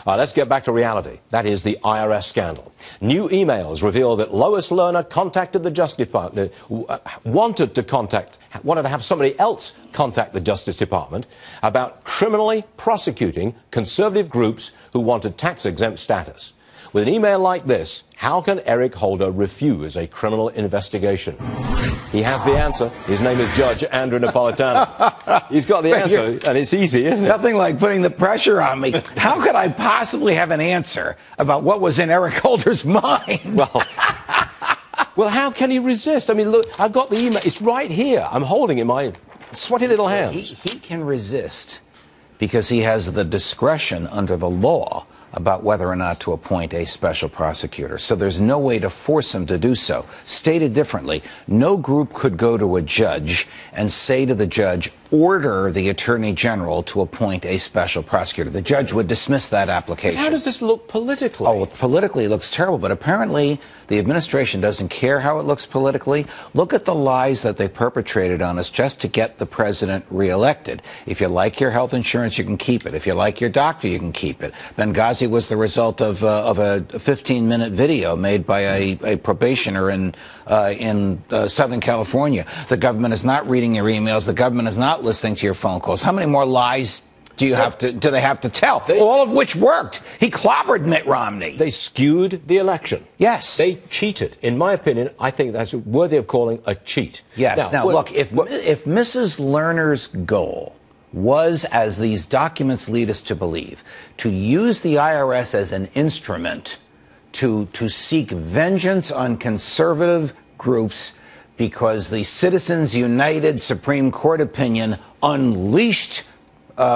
Let's get back to reality. That is the IRS scandal. New emails reveal that Lois Lerner contacted the Justice Department, wanted to have somebody else contact the Justice Department about criminally prosecuting conservative groups who wanted tax-exempt status. With an email like this, how can Eric Holder refuse a criminal investigation? He has the answer. His name is Judge Andrew Napolitano. He's got the answer, and it's easy, isn't it? Nothing like putting the pressure on me. How could I possibly have an answer about what was in Eric Holder's mind? Well, how can he resist? I mean, look, I've got the email. It's right here. I'm holding it in my sweaty little hands. He can resist because he has the discretion under the law about whether or not to appoint a special prosecutor. So there's no way to force him to do so. Stated differently, no group could go to a judge and say to the judge, order the Attorney General to appoint a special prosecutor. The judge would dismiss that application. But how does this look politically? Oh, politically it looks terrible, but apparently the administration doesn't care how it looks politically. Look at the lies that they perpetrated on us just to get the president reelected. If you like your health insurance, you can keep it. If you like your doctor, you can keep it. Benghazi was the result of a 15-minute video made by a probationer in Southern California. The government is not reading your emails. The government is not listening to your phone calls. How many more lies do they have to tell? All of which worked. He clobbered Mitt Romney. They skewed the election. Yes. They cheated. In my opinion, I think that's worthy of calling a cheat. Yes. Now look, if Mrs. Lerner's goal was, as these documents lead us to believe, to use the IRS as an instrument to seek vengeance on conservative groups because the Citizens United Supreme Court opinion unleashed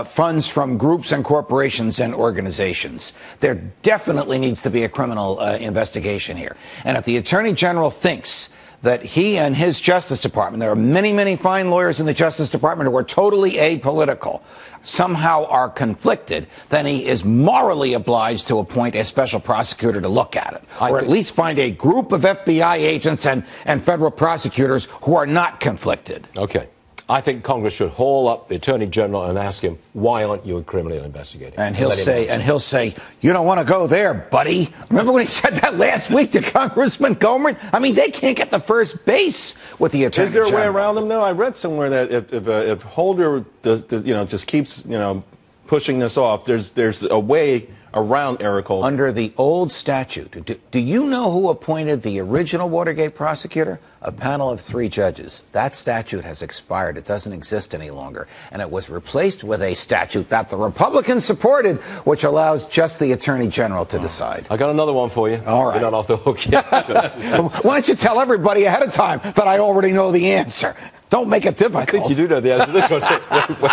funds from groups and corporations and organizations. There definitely needs to be a criminal investigation here. And if the Attorney General thinks that he and his Justice Department, there are many, many fine lawyers in the Justice Department who are totally apolitical, somehow are conflicted, then he is morally obliged to appoint a special prosecutor to look at it. Or at least find a group of FBI agents and federal prosecutors who are not conflicted. Okay. I think Congress should haul up the Attorney General and ask him, why aren't you criminally investigating? And he'll say, you don't want to go there, buddy. Remember when he said that last week to Congressman Gohmert? I mean, they can't get the first base with the Attorney General. Is there a way around them, though? I read somewhere that if Holder just keeps, pushing this off, there's a way around Eric Holder. Under the old statute, do you know who appointed the original Watergate prosecutor? A panel of 3 judges. That statute has expired. It doesn't exist any longer. And it was replaced with a statute that the Republicans supported, which allows just the Attorney General to decide. I got another one for you. All right. You're not off the hook yet. Why don't you tell everybody ahead of time that I already know the answer? Don't make it difficult. I think you do know the answer to this one.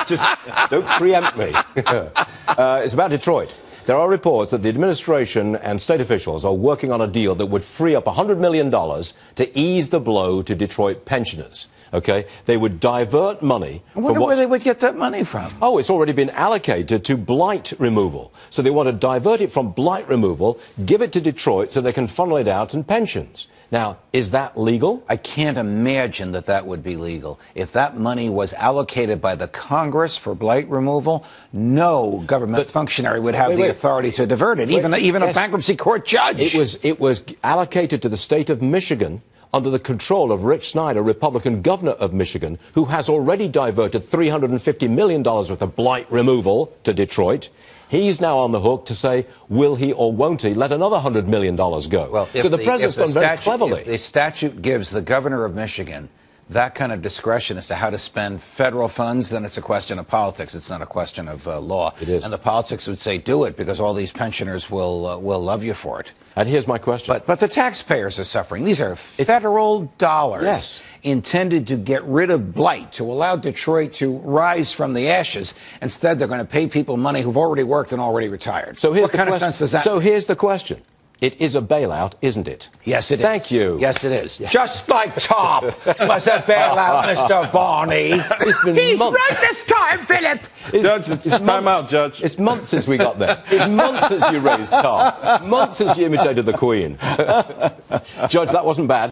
Just don't preempt me. It's about Detroit. There are reports that the administration and state officials are working on a deal that would free up $100 million to ease the blow to Detroit pensioners. Okay? They would divert money. I wonder where they would get that money from. Oh, it's already been allocated to blight removal. So they want to divert it from blight removal, give it to Detroit so they can funnel it out in pensions. Now, is that legal? I can't imagine that that would be legal. If that money was allocated by the Congress for blight removal, no government functionary would have the authority to divert it, even a bankruptcy court judge. It was allocated to the state of Michigan under the control of Rich Snyder, Republican governor of Michigan, who has already diverted $350 million worth of blight removal to Detroit. He's now on the hook to say, will he or won't he let another $100 million go? Well, so the president's done very cleverly. If the statute gives the governor of Michigan that kind of discretion as to how to spend federal funds, then it's a question of politics. It's not a question of law. It is. And the politics would say, do it, because all these pensioners will love you for it. And here's my question. But the taxpayers are suffering. These are federal dollars intended to get rid of blight, to allow Detroit to rise from the ashes. Instead, they're going to pay people money who've already worked and already retired. So here's what kind of sense does that make? So here's the question. It is a bailout, isn't it? Yes, it is. Thank you. Yes, it is. Yeah. Just like Tom was a bailout, Mr. Varney. He's right this time, Philip. Judge, it's time out, Judge. It's months since we got there. It's months since you raised Tom. Months since you imitated the Queen. Judge, that wasn't bad.